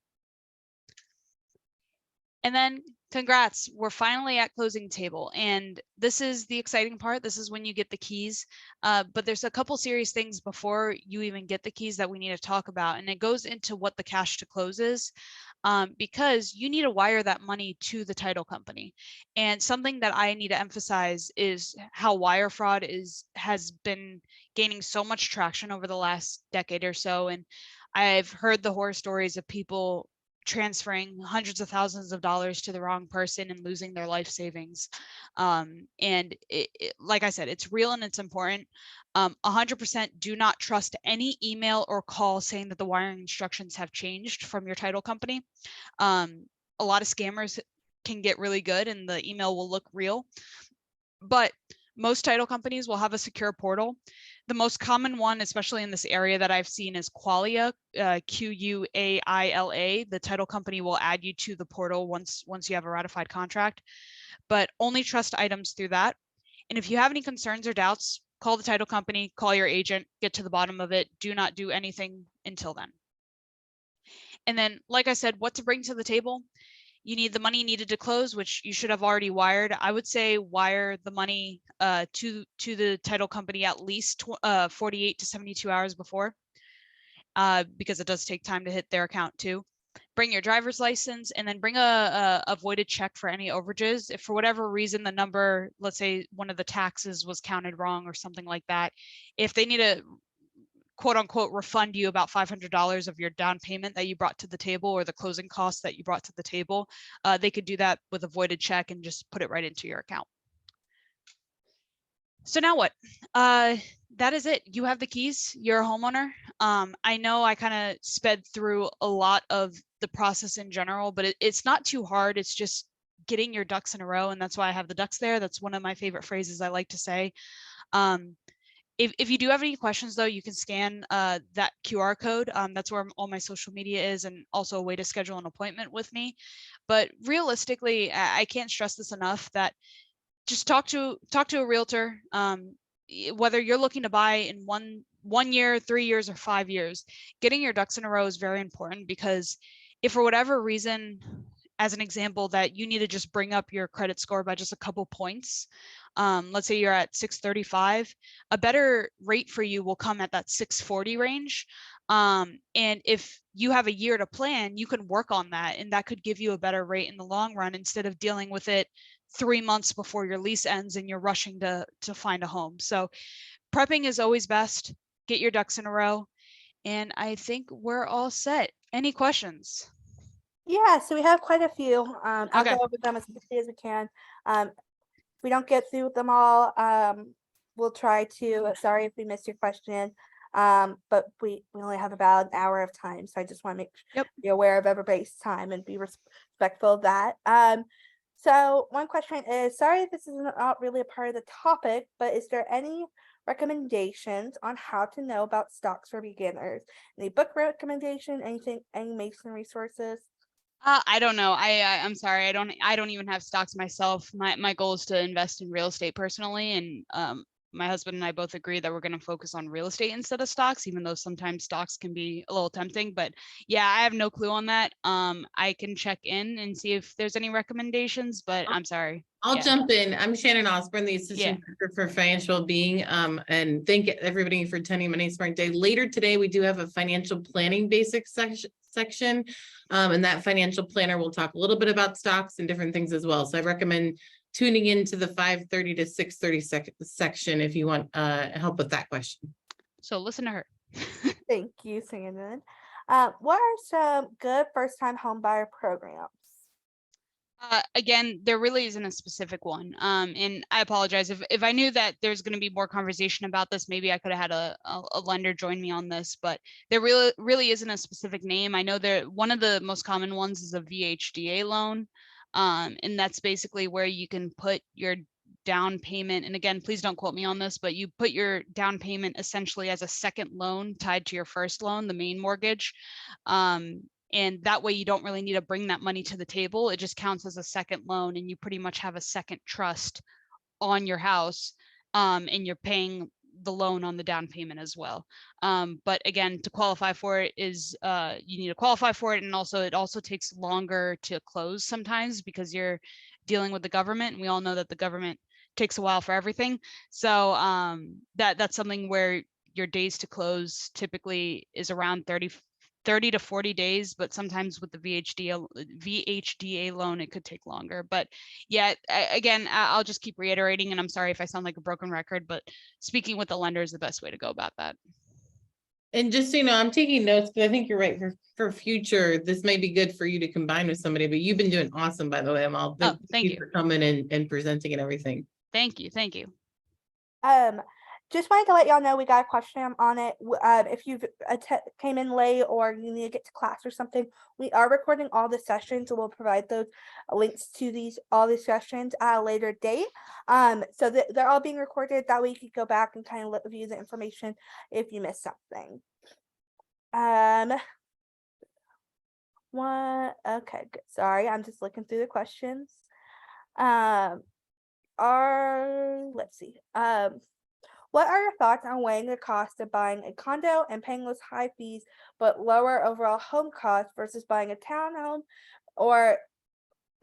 And then congrats, we're finally at closing table. And this is the exciting part. This is when you get the keys. But there's a couple serious things before you even get the keys that we need to talk about. And it goes into what the cash to close is, because you need to wire that money to the title company. And something that I need to emphasize is how wire fraud has been gaining so much traction over the last decade or so. And I've heard the horror stories of people transferring hundreds of thousands of dollars to the wrong person and losing their life savings. And like I said, it's real and it's important. 100% do not trust any email or call saying that the wiring instructions have changed from your title company. A lot of scammers can get really good and the email will look real, but most title companies will have a secure portal. The most common one, especially in this area that I've seen, is Qualia, Quaila. The title company will add you to the portal once you have a ratified contract, but only trust items through that. And if you have any concerns or doubts, call the title company, call your agent, get to the bottom of it. Do not do anything until then. And then, like I said, what to bring to the table. You need the money needed to close, which you should have already wired. I would say wire the money to the title company at least 48 to 72 hours before, because it does take time to hit their account too. Bring your driver's license and then bring a voided check for any overages. If for whatever reason the number, let's say one of the taxes was counted wrong or something like that, if they need to quote unquote refund you about $500 of your down payment that you brought to the table or the closing costs that you brought to the table, they could do that with a voided check and just put it right into your account. So now what? That is it. You have the keys. You're a homeowner. I know I kind of sped through a lot of the process in general, but it's not too hard. It's just getting your ducks in a row. And that's why I have the ducks there. That's one of my favorite phrases I like to say. If you do have any questions, though, you can scan that QR code. That's where all my social media is, and also a way to schedule an appointment with me. But realistically, I can't stress this enough that just talk to a realtor. Whether you're looking to buy in one year, 3 years, or 5 years, getting your ducks in a row is very important, because if for whatever reason, as an example, that you need to just bring up your credit score by just a couple points, let's say you're at 635, a better rate for you will come at that 640 range. And if you have a year to plan, you can work on that, and that could give you a better rate in the long run, instead of dealing with it 3 months before your lease ends and you're rushing to find a home. So prepping is always best. Get your ducks in a row. And I think we're all set. Any questions? Yeah, so we have quite a few. I'll Okay. go over them as quickly as we can. If we don't get through them all, we'll try to. Sorry if we missed your question. But we only have about an hour of time, so I just want to make sure you're aware of everybody's time and be respectful of that. So one question is, sorry, this is not really a part of the topic, but is there any recommendations on how to know about stocks for beginners? Any book recommendation? Anything? Any Mason resources? I don't know. I'm sorry. I don't even have stocks myself. My goal is to invest in real estate personally, and my husband and I both agree that we're going to focus on real estate instead of stocks, even though sometimes stocks can be a little tempting. But yeah, I have no clue on that. I can check in and see if there's any recommendations, but I'm sorry. I'll jump in. I'm Shannon Osborne, the Assistant Director for Financial Wellbeing. And thank everybody for attending Money Smart Day. Later today, we do have a financial planning basics section. And that financial planner will talk a little bit about stocks and different things as well. So I recommend tuning into the 5:30 to 6:30 section if you want help with that question. So listen to her. Thank you, Shannon. What are some good first-time home buyer programs? Again, there really isn't a specific one. And I apologize if I knew that there's going to be more conversation about this, maybe I could have had a lender join me on this, but there really isn't a specific name. I know one of the most common ones is a VHDA loan. And that's basically where you can put your down payment. And again, please don't quote me on this, but you put your down payment essentially as a second loan tied to your first loan, the main mortgage. And that way you don't really need to bring that money to the table. It just counts as a second loan, and you pretty much have a second trust on your house, and you're paying the loan on the down payment as well. But again, to qualify for it is you need to qualify for it, and also it also takes longer to close sometimes because you're dealing with the government, and we all know that the government takes a while for everything. So that's something where your days to close typically is around 30 to 40 days, but sometimes with the VHDA loan, it could take longer. But yeah, again, I'll just keep reiterating, and I'm sorry if I sound like a broken record, but speaking with the lender is the best way to go about that. And just so you know, I'm taking notes because I think you're right. For future, this may be good for you to combine with somebody, but you've been doing awesome, by the way, Amal. Oh, thank you. For coming and presenting and everything. Thank you. Thank you. Just wanted to let y'all know we got a question on it. If you've came in late or you need to get to class or something, we are recording all the sessions, and we'll provide those links to all these sessions at a later date. So that they're all being recorded. That way you could go back and kind of view the information if you missed something. Okay, good. Sorry, I'm just looking through the questions. Let's see. What are your thoughts on weighing the cost of buying a condo and paying those high fees but lower overall home costs versus buying a townhome or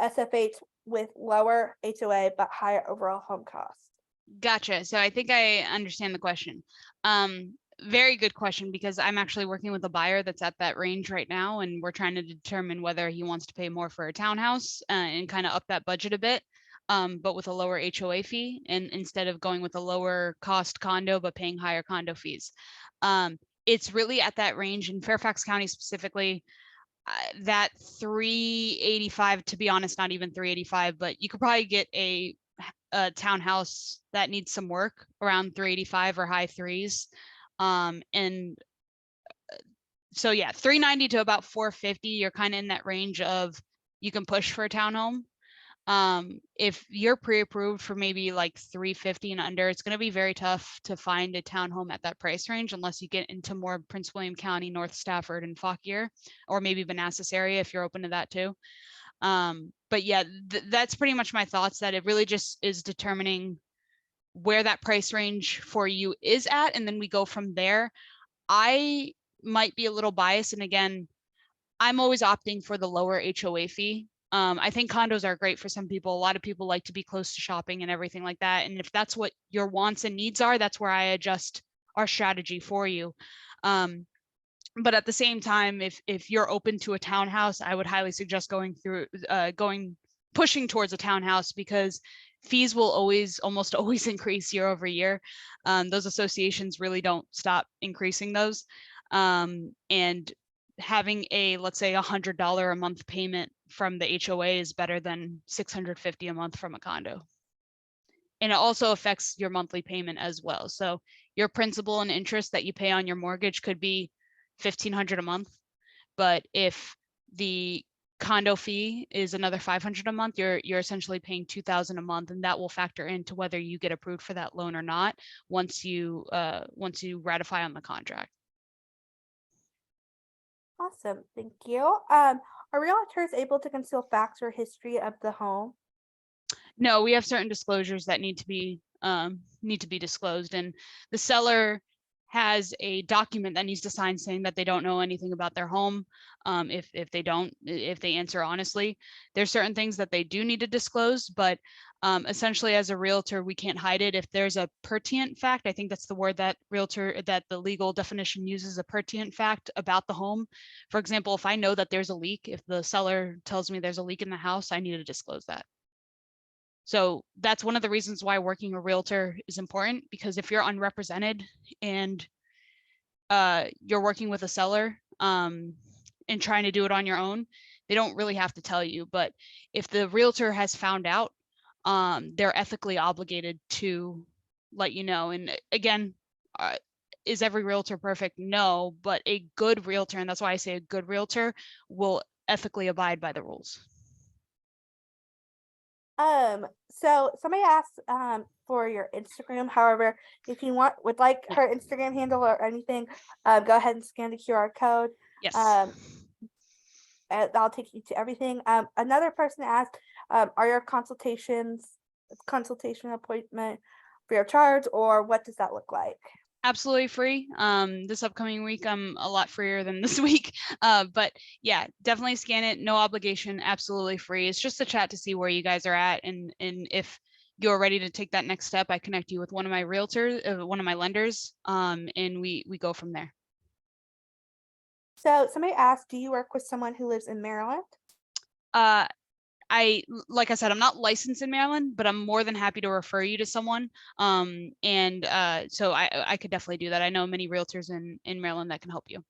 SFH with lower HOA but higher overall home costs? Gotcha. So I think I understand the question. Very good question, because I'm actually working with a buyer that's at that range right now, and we're trying to determine whether he wants to pay more for a townhouse and kind of up that budget a bit, but with a lower HOA fee, and instead of going with a lower cost condo but paying higher condo fees. It's really at that range in Fairfax County specifically. That 385, to be honest, not even 385, but you could probably get a townhouse that needs some work around 385 or high threes. And so yeah, 390 to about 450, you're kind of in that range of you can push for a townhome. If you're pre-approved for maybe like 350 and under, it's going to be very tough to find a townhome at that price range unless you get into more Prince William County, North Stafford, and Fauquier, or maybe Manassas area if you're open to that too. But yeah, that's pretty much my thoughts, that it really just is determining where that price range for you is at, and then we go from there. I might be a little biased, and again, I'm always opting for the lower HOA fee. I think condos are great for some people. A lot of people like to be close to shopping and everything like that. And if that's what your wants and needs are, that's where I adjust our strategy for you. But at the same time, if you're open to a townhouse, I would highly suggest pushing towards a townhouse, because fees will almost always increase year over year. Those associations really don't stop increasing those. And having let's say $100 a month payment from the HOA is better than $650 a month from a condo. And it also affects your monthly payment as well. So your principal and interest that you pay on your mortgage could be $1,500 a month, but if the condo fee is another $500 a month, you're essentially paying $2,000 a month, and that will factor into whether you get approved for that loan or not once you ratify on the contract. Awesome, thank you. Are realtors able to conceal facts or history of the home? No, we have certain disclosures that need to be disclosed, and the seller has a document that needs to sign saying that they don't know anything about their home. If they answer honestly, there's certain things that they do need to disclose, but essentially as a realtor, we can't hide it. If there's a pertinent fact, I think that's the word that the legal definition uses, a pertinent fact about the home. For example, if I know that there's a leak, if the seller tells me there's a leak in the house, I need to disclose that. So that's one of the reasons why working a realtor is important, because if you're unrepresented and you're working with a seller and trying to do it on your own, they don't really have to tell you. But if the realtor has found out, they're ethically obligated to let you know. And again, is every realtor perfect? No, but a good realtor, and that's why I say a good realtor, will ethically abide by the rules. So somebody asked for your Instagram. However, if you would like her Instagram handle or anything, go ahead and scan the QR code. Yes. And I'll take you to everything. Another person asked, are your consultation appointment free of charge, or what does that look like? Absolutely free. This upcoming week, I'm a lot freer than this week. But yeah, definitely scan it. No obligation, absolutely free. It's just a chat to see where you guys are at. And if you're ready to take that next step, I connect you with one of my realtors, one of my lenders, and we go from there. So somebody asked, do you work with someone who lives in Maryland? I like I said, I'm not licensed in Maryland, but I'm more than happy to refer you to someone. So I could definitely do that. I know many realtors in Maryland that can help you.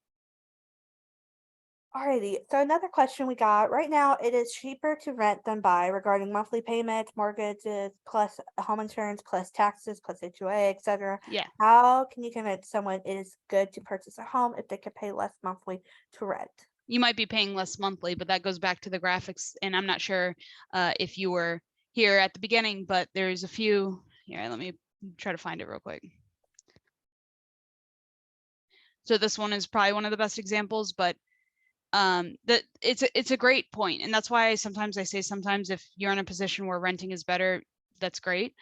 Alrighty, so another question we got, right now, it is cheaper to rent than buy regarding monthly payments, mortgages, plus home insurance, plus taxes, plus HOA, etc. Yeah. How can you convince someone it is good to purchase a home if they could pay less monthly to rent? You might be paying less monthly, but that goes back to the graphics. And I'm not sure if you were here at the beginning, but there's a few here. Let me try to find it real quick. So this one is probably one of the best examples, but that it's a great point. And that's why sometimes I say sometimes if you're in a position where renting is better, that's great.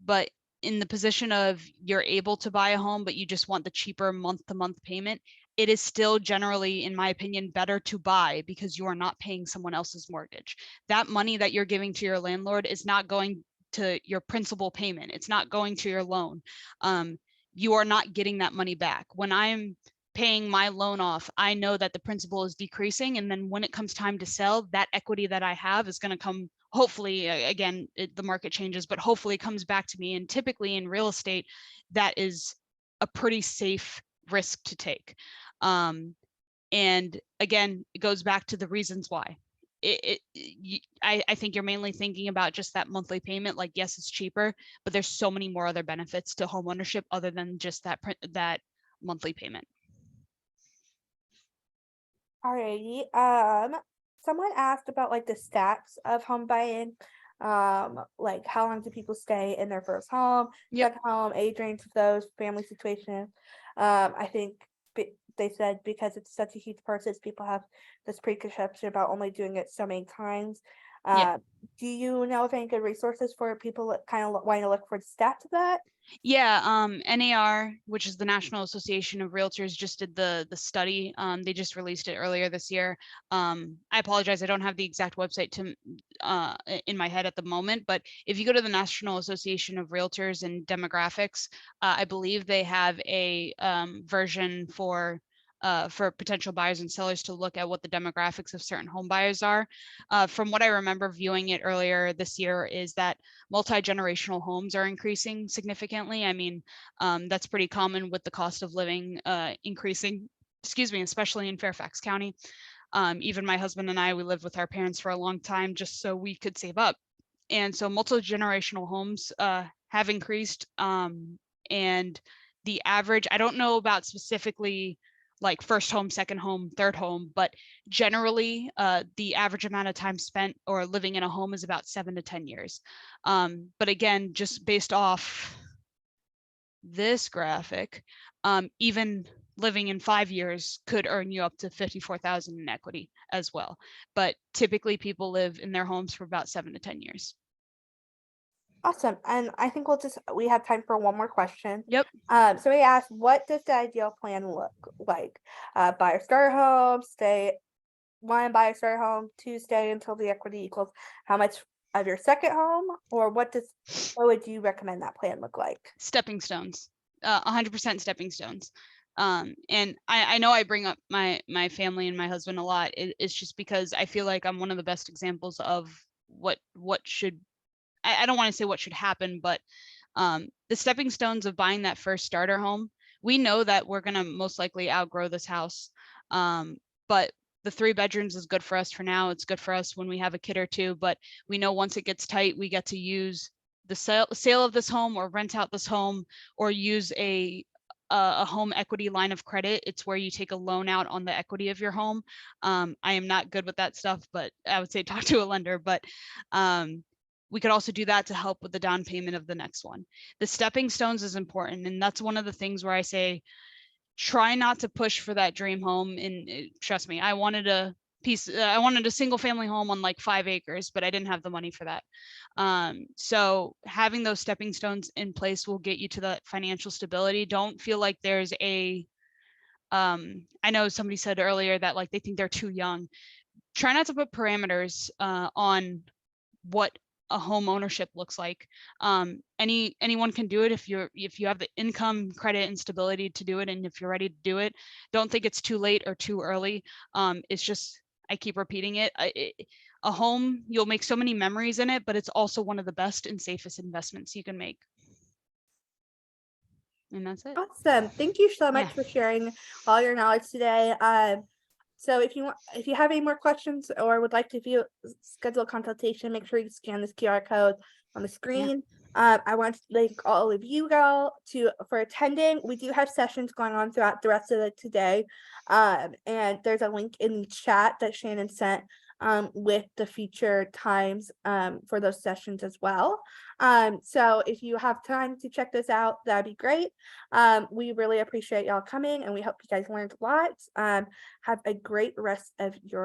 But in the position of you're able to buy a home, but you just want the cheaper month-to-month payment, it is still generally, in my opinion, better to buy because you are not paying someone else's mortgage. That money that you're giving to your landlord is not going to your principal payment. It's not going to your loan. You are not getting that money back. When I'm paying my loan off, I know that the principal is decreasing. And then when it comes time to sell, that equity that I have is going to come, hopefully, again, the market changes, but hopefully it comes back to me. And typically in real estate, that is a pretty safe risk to take. And again, it goes back to the reasons why. I think you're mainly thinking about just that monthly payment. Like, yes, it's cheaper, but there's so many more other benefits to home ownership other than just that monthly payment. Alrighty, someone asked about like the stats of home buying. Like how long do people stay in their first home, Yep. second home, age range of those, family situation. I think they said because it's such a huge purchase, people have this preconception about only doing it so many times. Yeah. Do you know of any good resources for people that kind of want to look for the stats of that? Yeah, NAR, which is the National Association of Realtors, just did the study. They just released it earlier this year. I apologize, I don't have the exact website to in my head at the moment, but if you go to the National Association of Realtors and Demographics, I believe they have a version for potential buyers and sellers to look at what the demographics of certain home buyers are. From what I remember viewing it earlier this year is that multi-generational homes are increasing significantly. I mean, that's pretty common with the cost of living increasing, especially in Fairfax County. Even my husband and I, we lived with our parents for a long time just so we could save up. And so multi-generational homes have increased. And the average, I don't know about specifically like first home, second home, third home, but generally the average amount of time spent or living in a home is about 7 to 10 years. But again, just based off this graphic, even living in 5 years could earn you up to $54,000 in equity as well. But typically people live in their homes for about 7 to 10 years. Awesome. And I think we have time for one more question. Yep. So we asked, what does the ideal plan look like? Buy or start a home, buy or start a home, 2, stay until the equity equals how much of your second home, or what would you recommend that plan look like? Stepping stones, 100% stepping stones. And I know I bring up my family and my husband a lot. It's just because I feel like I'm one of the best examples of what should, I don't want to say what should happen, but the stepping stones of buying that first starter home, we know that we're going to most likely outgrow this house. But the 3 bedrooms is good for us for now. It's good for us when we have a kid or two, but we know once it gets tight, we get to use the sale of this home or rent out this home or use a home equity line of credit. It's where you take a loan out on the equity of your home. I am not good with that stuff, but I would say talk to a lender. But we could also do that to help with the down payment of the next one. The stepping stones is important. And that's one of the things where I say, try not to push for that dream home. And trust me, I wanted a single family home on like 5 acres, but I didn't have the money for that. So having those stepping stones in place will get you to that financial stability. Don't feel like there's I know somebody said earlier that like they think they're too young. Try not to put parameters on what a home ownership looks like. Anyone can do it if you have the income, credit, and stability to do it, and if you're ready to do it. Don't think it's too late or too early. It's just, I keep repeating it. a home, you'll make so many memories in it, but it's also one of the best and safest investments you can make. And that's it. Awesome. Thank you so much Yeah. for sharing all your knowledge today. So if you have any more questions or would like to schedule a consultation, make sure you scan this QR code on the screen. I want to thank all of you all for attending. We do have sessions going on throughout the rest of the today. And there's a link in the chat that Shannon sent with the future times for those sessions as well. So if you have time to check this out, that'd be great. We really appreciate y'all coming and we hope you guys learned a lot. Have a great rest of your